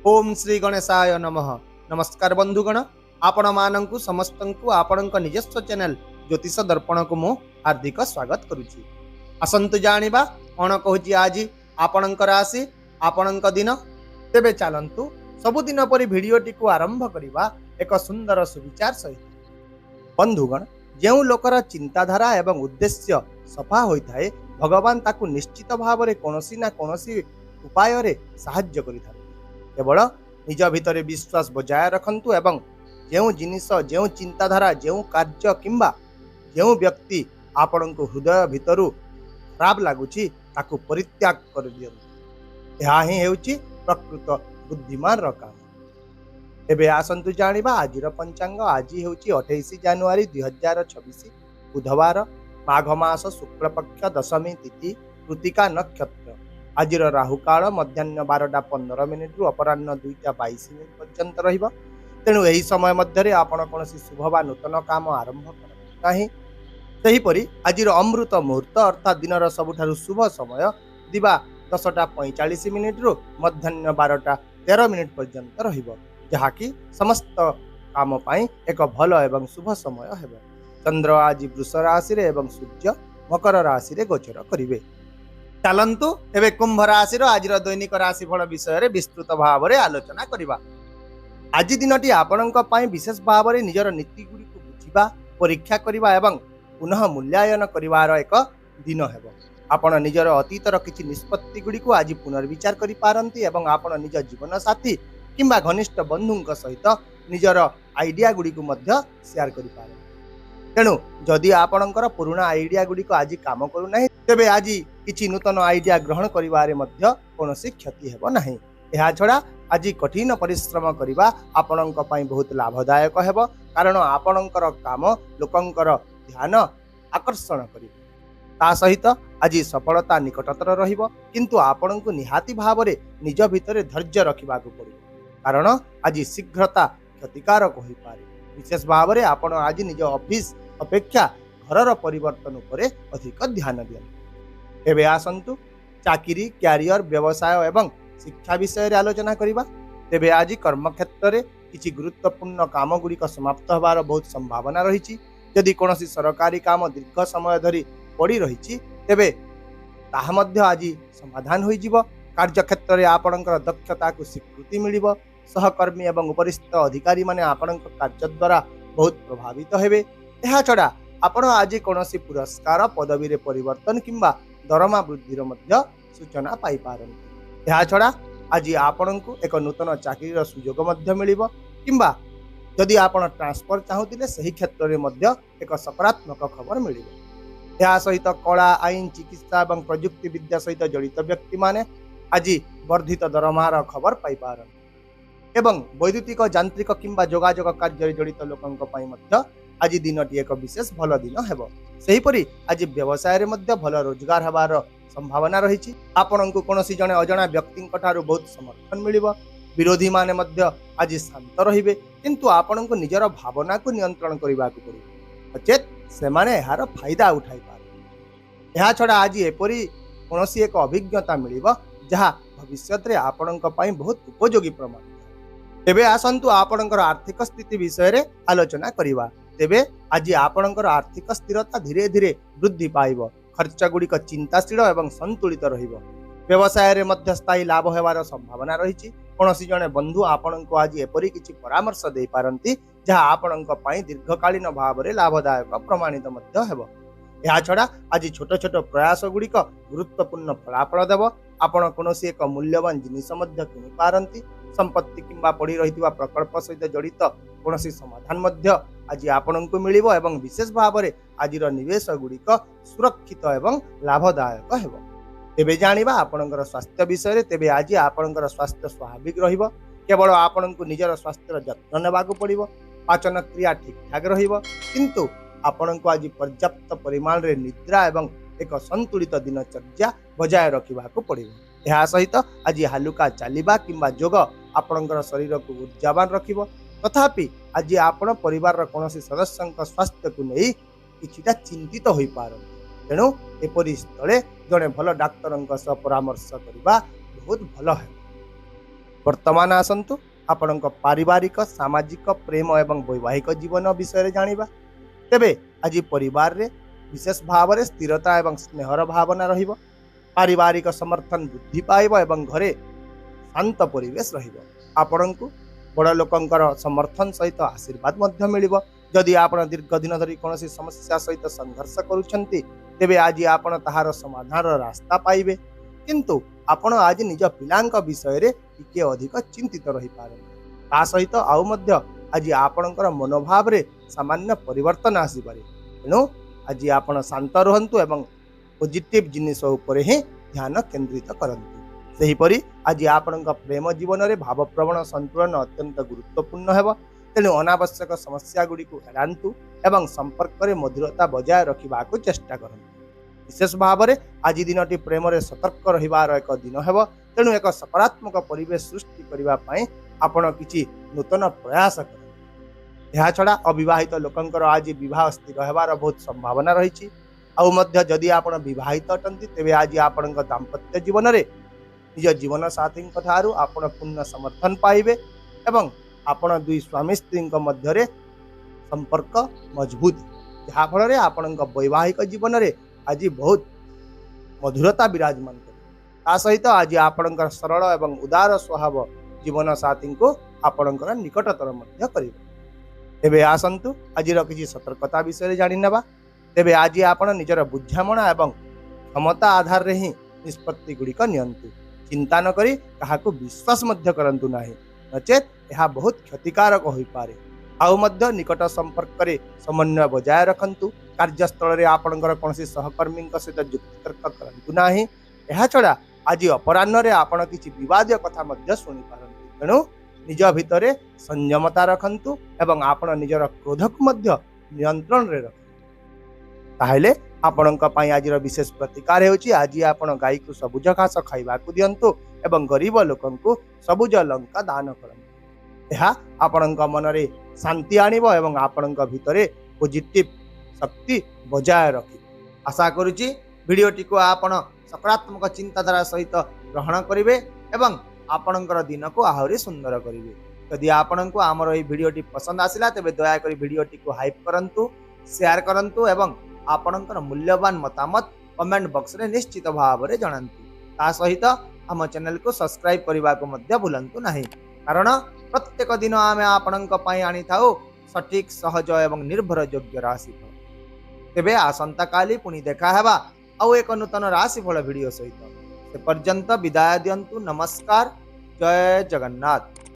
ओम श्री गणेशाय नमः। नमस्कार बंधुगण, आपण मानंकु समस्तंकु आपणक निजस्व चैनल ज्योतिष दर्पण को मु हार्दिक स्वागत करुछि। आसंतु जानिबा कोन कहूछि आज आपणक राशि आपणक दिन। तेबे चलंतु सबुदिन परि भिडियोटी को आरंभ करिबा एक सुंदर सुविचार सहित। बंधुगण, जेउ लोकर चिंताधारा एवं उद्देश्य सफा होइथाय भगवान ताकु निश्चित भाव में कोनोसी ना कोनोसी उपाय रे साहाय्य करिथाय। केवल निज भितर विश्वास बजाय रखंतु एवं जो जिनिस जो चिंताधारा जो कार्य किंबा जो व्यक्ति आपण को हृदय भितर खराब लगुच ताकू परित्याग कर दियंतु। यह ही हेउची प्रकृत बुद्धिमान काम। एबे आसंतु जानिबा आजिर पंचांग। आज हेउची 28 जनवरी 2026 बुधवार, माघ मास शुक्ल पक्ष दशमी तिथि कृतिका नक्षत्र। आज राहु काल मध्याह्न 12:15 रु अपराह्न 2:22 पर्यंत रहिबो। तेणु यही समय मध्य आपण कौन शुभ बा नूतन काम आरंभ करना। सेहीपरि आज अमृत मुहूर्त अर्थात दिन सबुठारु शुभ समय दिवा 10:45 रु मध्याह्न 12:13 पर्यंत रहिबो, जहाँकि समस्त काम पाई एक भल एवं शुभ समय हेबो। चंद्र आज वृष राशि एवं सूर्य मकर राशि गोचर करिवे। चलंतु एबे कुंभ राशि आज दैनिक राशिफल विषय विस्तृत भाव में आलोचना करबा। आज दिनटी आपणक पई विशेष भाव में निजर नीति गुड़ी को बुझिबा, परीक्षा करबा एवं पुनः मूल्यांकन करिवार एक दिन हेबो। आपण निजर अतीतर किछि निष्पत्ति गुड़ी को आज पुनर्विचार करि पारंती एवं आपण निज जीवन साथी किंबा घनिष्ठ बंधुंक सहित निजर आइडिया गुड़ी को मध्य शेयर करि पारंती। तेणु जदि आपणकर पुराना आइडिया गुड़ी को आज काम करू नाही, तेबे आज किछि नूतन आइडिया ग्रहण करिवारे मध्य कोनोसी क्षति हेबो नाही। एहा छडा आज कठिन परिश्रम करिबा आपणक पई बहुत लाभदायक हेबो, कारण आपणकर काम लोकंकर ध्यान आकर्षण करिबो। ता सहित आज सफलता निकटतर रहिबो, किंतु आपणक निहाती भाव में निज भितर धैर्य रखिबाकू पड़िबो, कारण आज शीघ्रता क्षतिकारक होई पारे। विशेष भाव में आपण आज निज ऑफिस अपेक्षा घरर परिवर्तन उपरे अधिक ध्यान दियंतु। एबे आसंतु चाकरी, कैरियर, व्यवसाय एवं शिक्षा विषय रे आलोचना करिबा। तेबे आज कर्म क्षेत्र रे किछि गुरुत्वपूर्ण काम गुड़िक समाप्त होबार बहुत संभावना रही। यदि कोनोसी सरकारी काम दीर्घ समय धरी पड़ी रही, तेबे ताहा मध्य आज समाधान होई जिवो। कार्य क्षेत्र रे आपणकर दक्षता को स्वीकृति मिलिबो। सहकर्मी एवं उपरिस्थ अधिकारी माने आपणक कार्य द्वारा बहुत प्रभावित हेबे। एहा छडा आपण आज कोनोसी पुरस्कार, पदवी रे परिवर्तन किंबा दरमा वृद्धि मध्य सूचना पाई पारंती। एहा छडा आज आपण को एक नूतन चाकरी सुयोग मध्य मिलिबो, किंबा यदि आपण ट्रांसफर चाहुतिले सही क्षेत्र रे मध्य एक सकारात्मक खबर मिलिबो। एहा सहित कला, आईन, चिकित्सा एवं प्रयुक्ति विद्या सहित जड़ित व्यक्ति माने आज वर्धित दरमार खबर पाई पारंती। एवं वैद्युतिक, यांत्रिक किंबा जोगाजोग कार्य जड़ित लोकंक पई मध्य आज दिनटी एक विशेष भल दिन हेबो। सेहीपरि आज व्यवसाय रे मध्य भल रोजगार हेबार संभावना रही। आपणको कोनोसी जने अजणा व्यक्तिंक ठारू बहुत समर्थन मिलिबो। विरोधी माने मध्य आज शांत रहिबे, किंतु आपणको निजर भावना को नियंत्रण करिबाकू पड़िबो, नचेत से माने एहार फायदा उठाई पारे। एहा छडा आज एपरि कोनोसी एक अभिज्ञता मिलिबो जहा भविष्यत रे आपणक पई बहुत उपयोगी प्रमाण। तेबे आसंतु आपणकर आर्थिक स्थिति विषय रे आलोचना करिबा। तेबे आज आपणकर आर्थिक स्थिरता धीरे धीरे वृद्धि पाइबो। खर्च गुड़िक चिंताशील एवं संतुलित रहिबो। व्यवसाय रे मध्य स्थायी लाभ हेबार संभावना रही। कोनोसी जने बंधु आपणक आज एपरि किछि परामर्श दे पारंती जहा आपणक पई दीर्घकालीन भाव में लाभदायक प्रमाणित मध्य हेबो। एहा छडा आज छोट छोट प्रयास गुड़िक गुरुत्वपूर्ण फलाफल देव। आपण कोनोसी एक मूल्यवान जिनिस मध्य किनि पारंती। संपत्ति किंबा पड़ी रहितबा प्रकल्प सहित जड़ित कोनोसी समाधान मध्य आज आपणको मिलिबो एवं विशेष भाव में आजिर निवेश गुड़िक सुरक्षित एवं लाभदायक हेबो। तेबे जानिबा आपणकर स्वास्थ्य विषय। तेबे आज आपणकर स्वास्थ्य स्वाभाविक रहिबो। केवल आपणको निजर स्वास्थ्य जत्न नेबाकू पड़िबो। पाचन क्रिया ठीक ठाक रहिबो, किंतु आपणको आज पर्याप्त परिमाण रे निद्रा एवं एक संतुलित दिनचर्या बजाय रखिबाकू पड़िबो। एहा सहित आज हालुका चलिबा किंबा जोग आपणकर शरीर को ऊर्जावान रखिबो। तथापि आज आपण परिवार कोनोसी सदस्यंक स्वास्थ्य को नहीं किछिटा चिंतित होई पारंती। तेणु एपरि स्थले जड़े भल डाक्तर सह परामर्श करबा बहुत भल है। वर्तमान आसतु आपण पारिवारिक सामाजिक प्रेम एवं वैवाहिक जीवन विषय जानिबा। तेबे आज परिवार रे विशेष भाव में स्थिरता एवं स्नेहर भावना रहिबो। पारिवारिक समर्थन वृद्धि पाइब एवं घरे शांत परिवेश रहिबो। आपणकु बड़ लोकंकर समर्थन सहित आशीर्वाद मध्य मिलिबो। जदि आपण दीर्घ दिन धरी कोनोसी समस्या सहित संघर्ष करूछंती तेबे आज आपण ताहार समाधान रास्ता पाइबे। किंतु आपण आज निज पिलांक विषय रे टिके अधिक चिंतित रही पारे। ता सहित आउ मध्य आज आपणकर मनोभाव रे सामान्य परिवर्तन आसी पारे। तेणु आज आपण शांत रहंतु एवं पॉजिटिव जिनिस उपरे ही ध्यान केंद्रित करंतु। सेहीपरि आज आपणक प्रेम जीवन रे भावप्रवण संतुलन अत्यंत गुरुत्वपूर्ण हेबो। तेणु अनावश्यक समस्या गुड़ी को एड़ातु एवं संपर्क रे मधुरता बजाय रखा चेष्टा करंतु। विशेष भाव में आज दिनटी प्रेम रे सतर्क रहिबार एक दिन हेबो। तेणु एक सकारात्मक परिवेश सृष्टि करिबा पई आपण किछि नूतन प्रयास कर। यह छड़ा अविवाहित लोकंकर आज विवाह स्थिर हेबार बहुत संभावना रही। आउ मध्य जदि आपण विवाहित अटंती तेबे आज आपणक दाम्पत्य जीवन रे निज जीवन साथी ठारू आपण पूर्ण समर्थन पाइबे एवं आपण दुई स्वामी स्त्री मध्य रे संपर्क मजबूत जहा फल रे आपणक वैवाहिक जीवन रे आज बहुत मधुरता विराजमान कर। सहित आज आपणकर सरल एवं उदार स्वभाव जीवन साथी को आपणकर निकटतर मध्य करिबे। तेबे आसंतु आज किसी सतर्कता विषय जानि नेबा। तेबे आज आपण निजर बुझामणा एवं क्षमता आधार रे ही निष्पत्ति गुड़िक नियंतु। चिंता न करी काहाकु विश्वास मध्य करंतु नाही, नचेत यह बहुत क्षतिकारक होई पारे। आउ मध्य निकट संपर्क रे समन्वय बजाय रखंतु। कार्यस्थल रे आपणकर कोनसी सहकर्मी सहित युक्ति तर्क करंतु नाही। यह छड़ा आज अपराह्न रे आपण किछि विवादीय कथा मध्य सुनि पारंतु। तेणु निज भितरे संयमता रखंतु एवं आपण निजर क्रोधक मध्य नियंत्रण रे रखंतु। ताहेले आपणक पई आजिर विशेष प्रतिकार हेउची आज आपण गाई को सबुज घास खाइबा को दियंतु एवं गरीब लोकंकु सबुज लंका दान करंतु। यह आपणक मन रे शांति आनिबो एवं आपणक भितरे पॉजिटिव शक्ति बजाय रखी। आशा करूची वीडियोटी को आपण सकारात्मक चिंताधारा सहित ग्रहण करिवे एवं आपणकर दिन को आहुरी सुंदर करिवे। यदि आपणको आमर ए वीडियोटी पसंद आसिला तेबे दया करी वीडियोटी को हाइप करंतु, शेयर करंतु एवं आपणकर मूल्यवान मतामत कमेंट बॉक्स रे निश्चित भाव रे जणांतु। ता सहित हम चैनल को सब्सक्राइब करबा को मध्य भूलंतु नाही, कारण प्रत्येक दिन आमे आपणक पई आनी थाउ सटीक सहज एवं निर्भर योग्य राशिफल। तेबे आसंता काली पुणी देखा हेबा आउ एक नूतन राशिफल वीडियो सहित। से पर्यंत विदाय दियंतु। नमस्कार। जय जगन्नाथ।